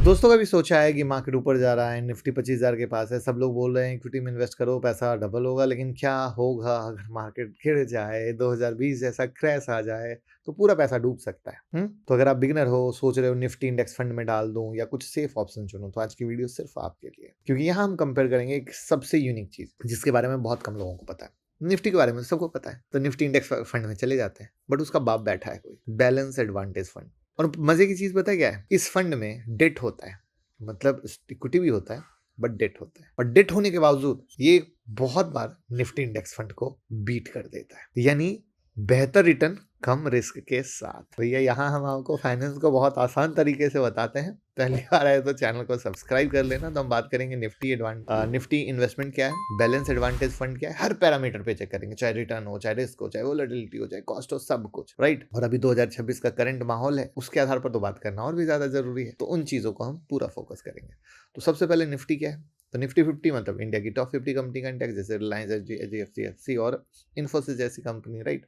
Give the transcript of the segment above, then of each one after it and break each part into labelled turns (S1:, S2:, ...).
S1: दोस्तों कभी सोचा है कि मार्केट ऊपर जा रहा है, निफ्टी 25,000 के पास है, सब लोग बोल रहे हैं इक्विटी में इन्वेस्ट करो पैसा डबल होगा, लेकिन क्या होगा अगर मार्केट गिर जाए, 2020 जैसा क्रैश आ जाए तो पूरा पैसा डूब सकता है। तो अगर आप बिगिनर हो, सोच रहे हो निफ्टी इंडेक्स फंड में डाल दूं या कुछ सेफ ऑप्शन चुनो, तो आज की वीडियो सिर्फ आपके लिए, क्योंकि यहाँ हम कंपेयर करेंगे एक सबसे यूनिक चीज जिसके बारे में बहुत कम लोगों को पता है। निफ्टी के बारे में सबको पता है, तो निफ्टी इंडेक्स फंड में चले जाते हैं, बट उसका बाप बैठा है कोई बैलेंस एडवांटेज फंड। और मजे की चीज पता है क्या है, इस फंड में डेट होता है, मतलब इक्विटी भी होता है बट डेट होता है, और डेट होने के बावजूद ये बहुत बार निफ्टी इंडेक्स फंड को बीट कर देता है, यानी बेहतर रिटर्न कम रिस्क के साथ। भैया यहाँ हम आपको फाइनेंस को बहुत आसान तरीके से बताते हैं। पहली बार आए तो चैनल को सब्सक्राइब कर लेना। तो हम बात करेंगे निफ्टी इन्वेस्टमेंट क्या है, बैलेंस एडवांटेज फंड क्या है, हर पैरामीटर पे चेक करेंगे, चाहे रिटर्न हो, चाहे रिस्क हो, चाहे वोलेटिलिटी हो, चाहे कॉस्ट हो, सब कुछ राइट। और अभी 2026 का करंट माहौल है, उसके आधार पर तो बात करना और भी ज्यादा जरूरी है, तो उन चीजों को हम पूरा फोकस करेंगे। तो सबसे पहले निफ्टी क्या है, तो निफ्टी 50 मतलब इंडिया की टॉप 50 कंपनी का इंडेक्स, जैसे रिलायंस, HDFC और इन्फोसिस जैसी कंपनी राइट।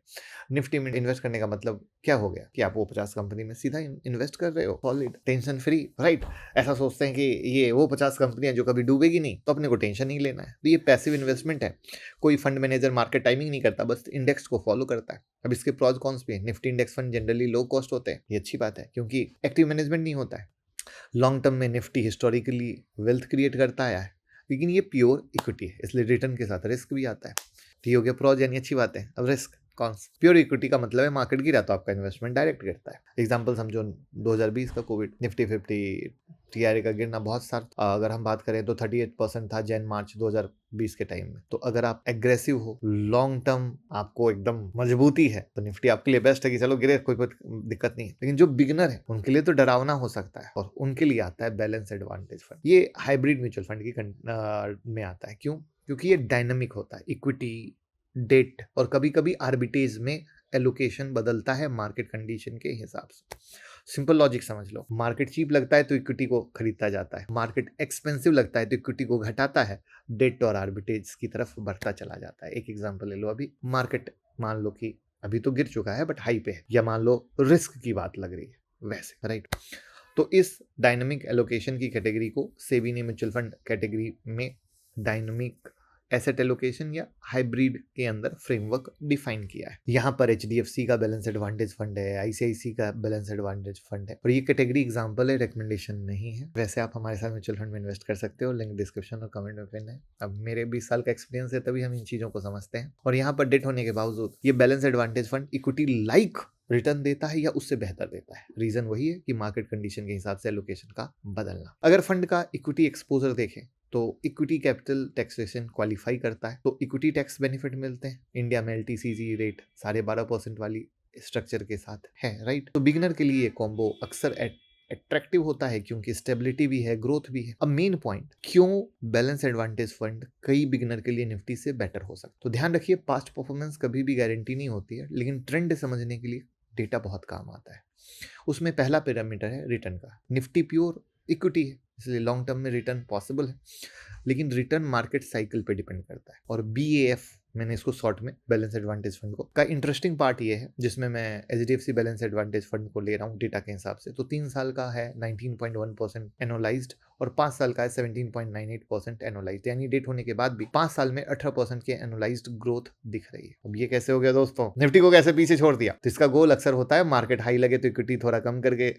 S1: निफ्टी में इन्वेस्ट करने का मतलब क्या हो गया कि आप वो 50 कंपनी में सीधा इन्वेस्ट कर रहे हो, सॉलिड, टेंशन फ्री राइट। ऐसा सोचते हैं कि ये वो 50 कंपनियां जो कभी डूबेगी नहीं, तो अपने को टेंशन नहीं लेना है। तो ये पैसिव इन्वेस्टमेंट है, कोई फंड मैनेजर मार्केट टाइमिंग नहीं करता, बस इंडेक्स को फॉलो करता है। अब इसके प्रॉज कॉन्स भी है। Nifty index fund generally low cost होते हैं, ये अच्छी बात है क्योंकि एक्टिव मैनेजमेंट नहीं होता है। लॉन्ग टर्म में निफ्टी हिस्टोरिकली वेल्थ क्रिएट करता आया है, लेकिन ये प्योर इक्विटी है, इसलिए रिटर्न के साथ रिस्क भी आता है। तो ये हो गया प्रॉज, यानी अच्छी बात है। अब रिस्क कॉन्स, प्योर इक्विटी का मतलब है मार्केट गिरा तो आपका इन्वेस्टमेंट डायरेक्ट गिरता है। एग्जांपल समझो 2020 का कोविड, निफ्टी 50 टीआरए का गिरना बहुत सारा, अगर हम बात करें तो 38% था जैन मार्च 2020 के टाइम में। तो अगर आप एग्रेसिव हो, लॉन्ग टर्म आपको एकदम मजबूती है, तो निफ्टी आपके लिए बेस्ट है कि चलो गिरे कोई दिक्कत नहीं है। लेकिन जो बिगिनर है उनके लिए तो डरावना हो सकता है, और उनके लिए आता है बैलेंस एडवांटेज फंड। ये हाइब्रिड म्यूचुअल फंड की में आता है। क्यों? क्योंकि ये डायनामिक होता है, इक्विटी, डेट और कभी कभी आर्बिटेज में एलोकेशन बदलता है मार्केट कंडीशन के हिसाब से। सिंपल लॉजिक समझ लो, मार्केट चीप लगता है तो इक्विटी को खरीदता जाता है, मार्केट एक्सपेंसिव लगता है तो इक्विटी को घटाता है, डेट और आर्बिटेज की तरफ बढ़ता चला जाता है। एक एग्जांपल ले लो, अभी मार्केट मान लो कि अभी तो गिर चुका है बट हाई पे है, या मान लो रिस्क की बात लग रही है वैसे राइट। तो इस डायनामिक एलोकेशन की कैटेगरी को सेबी ने म्यूचुअल फंड कैटेगरी में डायनामिक एसेट एलोकेशन या हाइब्रिड के अंदर फ्रेमवर्क डिफाइन किया है। यहाँ पर HDFC का बैलेंस एडवांटेज फंड है, ICICI का बैलेंस एडवांटेज फंड है, और ये कैटेगरी एग्जांपल है, रिकमेंडेशन नहीं है। वैसे आप हमारे साथ म्यूचुअल फंड में इन्वेस्ट कर सकते हो, लिंक डिस्क्रिप्शन और कमेंट में पिन है। अब मेरे 20 साल का एक्सपीरियंस है, तभी हम इन चीजों को समझते हैं। और यहाँ पर डेट होने के बावजूद ये balance advantage fund equity like return देता है या उससे बेहतर देता है। रीजन वही है कि मार्केट कंडीशन के हिसाब से एलोकेशन का बदलना। अगर फंड का इक्विटी एक्सपोजर देखें तो इक्विटी कैपिटल टैक्सेशन क्वालिफाई करता है, तो इक्विटी टैक्स बेनिफिट मिलते हैं। इंडिया में LTCG रेट 12.5% वाली स्ट्रक्चर के साथ है राइट। तो बिगिनर के लिए कॉम्बो अक्सर अट्रैक्टिव होता है क्योंकि स्टेबिलिटी भी है, ग्रोथ भी है। अब मेन पॉइंट, क्यों बैलेंस एडवांटेज फंड कई बिगिनर के लिए निफ्टी से बेटर हो सकता है। तो ध्यान रखिए, पास्ट परफॉर्मेंस कभी भी गारंटी नहीं होती है, लेकिन ट्रेंड समझने के लिए डेटा बहुत काम आता है। उसमें पहला पैरामीटर है रिटर्न का। निफ्टी प्योर इक्विटी है, इसलिए लॉन्ग टर्म में रिटर्न पॉसिबल है, लेकिन रिटर्न मार्केट साइकिल पे डिपेंड करता है। और BAF, मैंने इसको शॉर्ट में बैलेंस एडवांटेज फंड को का इंटरेस्टिंग पार्ट ये है, जिसमें मैं HDFC बैलेंस एडवांटेज फंड को ले रहा हूँ डेटा के हिसाब से। तो 3 साल का है 19.1% एनुअलाइज्ड, और 5 साल का है 17.98% एनुअलाइज्ड, यानी डेट होने के बाद भी 5 साल में 18% के एनुअलाइज्ड ग्रोथ दिख रही है। अब ये कैसे हो गया दोस्तों, निफ्टी को कैसे पीछे छोड़ दिया? तो इसका गोल अक्सर होता है मार्केट हाई लगे तो इक्विटी थोड़ा कम करके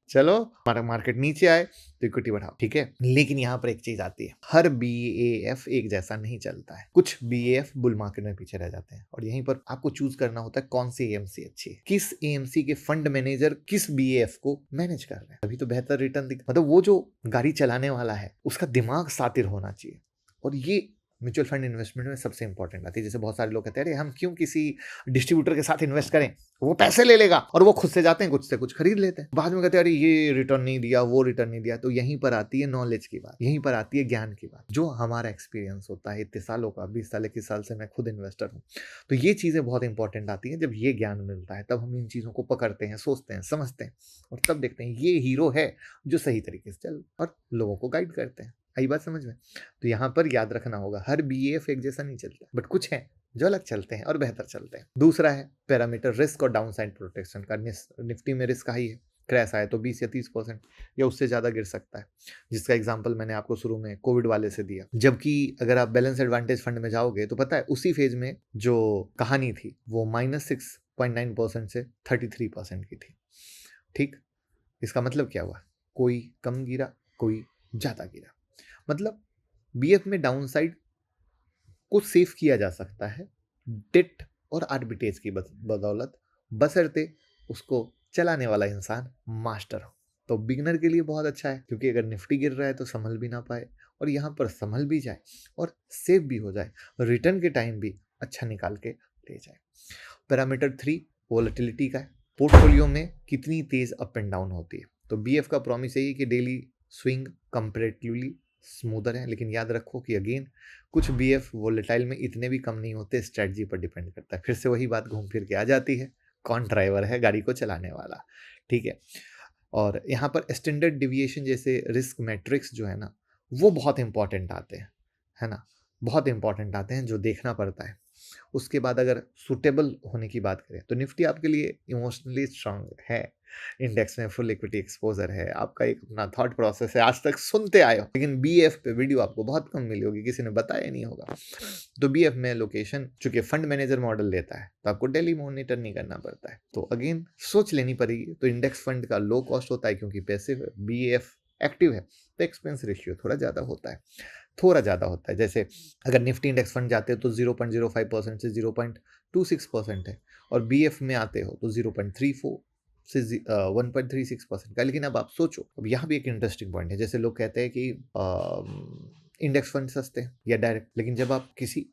S1: चलो, हमारा मार्केट नीचे आए तो इक्विटी बढ़ाओ, ठीक है। लेकिन यहाँ पर एक चीज आती है, हर BAF एक जैसा नहीं चलता है। कुछ BAF बुल मार्केट में पीछे रह जाते हैं, और यहीं पर आपको चूज करना होता है कौन सी AMC अच्छी है, किस AMC के फंड मैनेजर किस BAF को मैनेज कर रहे हैं, अभी तो बेहतर रिटर्न मतलब वो जो गाड़ी चलाने वाला है उसका दिमाग सातिर होना चाहिए। और ये म्यूचुअल फंड इन्वेस्टमेंट में सबसे इंपॉर्टेंट आती है। जैसे बहुत सारे लोग कहते हैं अरे हम क्यों किसी डिस्ट्रीब्यूटर के साथ इन्वेस्ट करें, वो पैसे ले लेगा, और वो खुद से जाते हैं कुछ से कुछ खरीद लेते हैं, बाद में कहते हैं अरे ये रिटर्न नहीं दिया, वो रिटर्न नहीं दिया। तो यहीं पर आती है नॉलेज की बात, यहीं पर आती है ज्ञान की बात, जो हमारा एक्सपीरियंस होता है इतने सालों का, 20 साल 21 साल से मैं खुद इन्वेस्टर हूँ। तो ये चीजें बहुत इंपॉर्टेंट आती हैं। जब ये ज्ञान मिलता है तब हम इन चीजों को पकड़ते हैं, सोचते हैं, समझते हैं, और तब देखते हैं ये हीरो है जो सही तरीके से चल और लोगों को गाइड करते हैं। आई बात समझ में? तो यहाँ पर याद रखना होगा, हर BAF एक जैसा नहीं चलता, बट कुछ है जो अलग चलते हैं और बेहतर चलते हैं। दूसरा है पैरामीटर रिस्क और डाउनसाइड प्रोटेक्शन का। निफ्टी में रिस्क हाई है, क्रैश आए तो 20 या 30% या उससे ज़्यादा गिर सकता है, जिसका एग्जांपल मैंने आपको शुरू में कोविड वाले से दिया। जबकि अगर आप बैलेंस एडवांटेज फंड में जाओगे तो पता है उसी फेज में जो कहानी थी वो -6.9% से 33% की थी। ठीक, इसका मतलब क्या हुआ? कोई कम गिरा, कोई ज़्यादा गिरा। मतलब बीएफ में डाउनसाइड को सेव किया जा सकता है डेट और आर्बिट्रेज की बदौलत, बशर्ते उसको चलाने वाला इंसान मास्टर हो। तो बिगनर के लिए बहुत अच्छा है, क्योंकि अगर निफ्टी गिर रहा है तो संभल भी ना पाए और यहाँ पर संभल भी जाए और सेव भी हो जाए, रिटर्न के टाइम भी अच्छा निकाल के ले जाए। पैरामीटर 3 वोलेटिलिटी का है, पोर्टफोलियो में कितनी तेज अप एंड डाउन होती है। तो बीएफ का प्रॉमिस यही है कि डेली स्विंग कंपैरेटिवली स्मूदर है, लेकिन याद रखो कि अगेन कुछ बीएफ वोलेटाइल में इतने भी कम नहीं होते, स्ट्रेटजी पर डिपेंड करता है। फिर से वही बात घूम फिर के आ जाती है, कौन ड्राइवर है गाड़ी को चलाने वाला, ठीक है। और यहाँ पर स्टैंडर्ड डिविएशन जैसे रिस्क मैट्रिक्स जो है ना, वो बहुत इंपॉर्टेंट आते हैं, है ना, बहुत इंपॉर्टेंट आते हैं जो देखना पड़ता है। उसके बाद अगर सूटेबल होने की बात करें तो निफ्टी आपके लिए इमोशनली स्ट्रांग है, इंडेक्स में फुल इक्विटी एक्सपोजर है, आपका एक अपना थॉट प्रोसेस है, आज तक सुनते आए हो, लेकिन बीएफ पे वीडियो आपको बहुत कम मिली होगी, किसी ने बताया नहीं होगा। तो बीएफ में लोकेशन चूंकि फंड मैनेजर मॉडल लेता है तो आपको डेली मॉनिटर नहीं करना पड़ता है, तो अगेन सोच लेनी पड़ेगी। तो इंडेक्स फंड का लो कॉस्ट होता है क्योंकि पैसिव है, बीएफ एक्टिव है तो एक्सपेंस रेशियो थोड़ा ज़्यादा होता है, थोड़ा ज़्यादा होता है। जैसे अगर निफ्टी इंडेक्स फंड जाते हो तो 0.05% से 0.26% है, और बीएफ में आते हो तो 0.34 से 1.36% का। लेकिन अब आप सोचो, अब यहाँ भी एक इंटरेस्टिंग पॉइंट है। जैसे लोग कहते हैं कि इंडेक्स फंड सस्ते हैं या डायरेक्ट, लेकिन जब आप किसी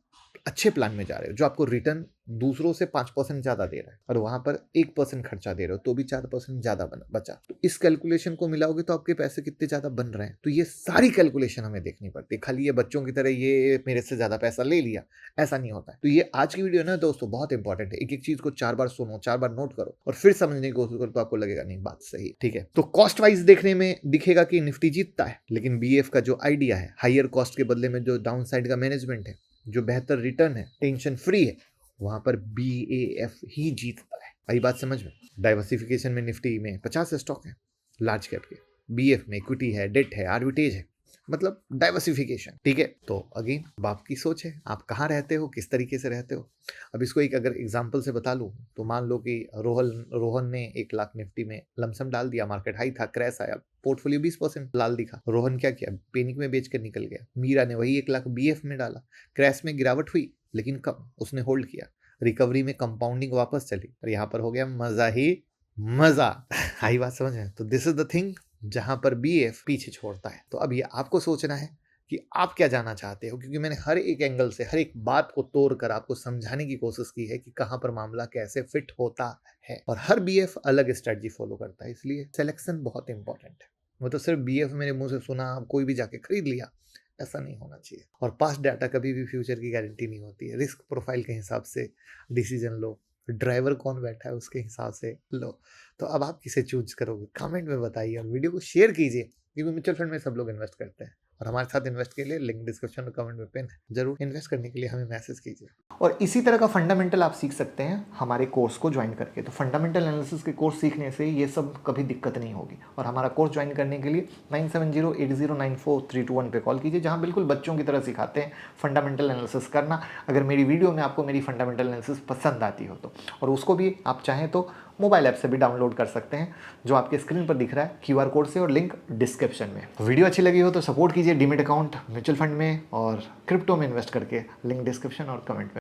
S1: अच्छे प्लान में जा रहे हो जो आपको रिटर्न दूसरों से 5% ज़्यादा दे रहा है और वहाँ पर 1% खर्चा दे रहे हो तो भी 4% ज़्यादा बचा, तो इस कैलकुलेशन को मिलाओगे तो आपके पैसे कितने ज़्यादा बन रहे हैं। तो ये सारी कैलकुलेशन हमें देखनी पड़ती है, खाली ये बच्चों की तरह ये मेरे से ज़्यादा पैसा ले लिया ऐसा नहीं होता है। तो ये आज की वीडियो ना दोस्तों बहुत इंपॉर्टेंट है, एक एक चीज़ को 4 बार सुनो, 4 बार नोट करो और फिर समझने की कोशिश करो, तो आपको लगेगा नहीं बात सही, ठीक है। तो कॉस्ट वाइज देखने में दिखेगा कि निफ्टी जीतता है, लेकिन बीएफ का जो आइडिया है, हायर कॉस्ट के बदले में जो डाउन साइड का मैनेजमेंट है, जो बेहतर रिटर्न है, टेंशन फ्री है, वहां पर बीएफ ही जीतता है। आई बात समझ में? डाइवर्सिफिकेशन में निफ्टी में 50 स्टॉक है लार्ज कैप के, बीएफ में इक्विटी है, डेट है, आर्बिट्रेज है, मतलब डाइवर्सिफिकेशन, ठीक है। तो अगेन अब आपकी सोच है, आप कहाँ रहते हो, किस तरीके से रहते हो। अब इसको एक अगर एग्जांपल से बता लूँ तो मान लो कि रोहन ने 1 लाख निफ्टी में लमसम डाल दिया, मार्केट हाई था, क्रैश आया, पोर्टफोलियो 20% लाल दिखा, रोहन क्या किया, पैनिक में बेच कर निकल गया। मीरा ने वही 1 लाख बीएफ में डाला, क्रैश में गिरावट हुई लेकिन कम, उसने होल्ड किया, रिकवरी में कंपाउंडिंग वापस चली और यहाँ पर हो गया मजा ही मजा। आई बात समझ में? तो दिस इज द थिंग जहां पर बीएफ पीछे छोड़ता है। तो अब ये आपको सोचना है कि आप क्या जानना चाहते हो, क्योंकि मैंने हर एक एंगल से हर एक बात को तोड़कर आपको समझाने की कोशिश की है कि कहां पर मामला कैसे फिट होता है, और हर बीएफ अलग स्ट्रेटजी फॉलो करता है, इसलिए सिलेक्शन बहुत इंपॉर्टेंट है। वो तो सिर्फ बीएफ मेरे मुंह से सुना कोई भी जाके खरीद लिया, ऐसा नहीं होना चाहिए। और पास्ट डाटा कभी भी फ्यूचर की गारंटी नहीं होती है। रिस्क प्रोफाइल के हिसाब से डिसीजन लो, ड्राइवर कौन बैठा है उसके हिसाब से लो। तो अब आप किसे चूज करोगे कमेंट में बताइए, और वीडियो को शेयर कीजिए, क्योंकि म्यूचुअल फंड में सब लोग इन्वेस्ट करते हैं और हमारे साथ इन्वेस्ट के लिए लिंक डिस्क्रिप्शन और कमेंट में पिन है, जरूर इन्वेस्ट करने के लिए हमें मैसेज कीजिए।
S2: और इसी तरह का फंडामेंटल आप सीख सकते हैं हमारे कोर्स को ज्वाइन करके। तो फंडामेंटल एनालिसिस के कोर्स सीखने से ये सब कभी दिक्कत नहीं होगी। और हमारा कोर्स ज्वाइन करने के लिए 9708094321 पे कॉल कीजिए, जहां बिल्कुल बच्चों की तरह सिखाते हैं फंडामेंटल एनालिसिस करना। अगर मेरी वीडियो में आपको मेरी फंडामेंटल एनालिसिस पसंद आती हो तो, और उसको भी आप चाहें तो मोबाइल ऐप से भी डाउनलोड कर सकते हैं, जो आपके स्क्रीन पर दिख रहा है QR कोड से, और लिंक डिस्क्रिप्शन में। वीडियो अच्छी लगी हो तो सपोर्ट कीजिए डीमेट अकाउंट म्यूचुअल फंड में और क्रिप्टो में इन्वेस्ट करके, लिंक डिस्क्रिप्शन और कमेंट में।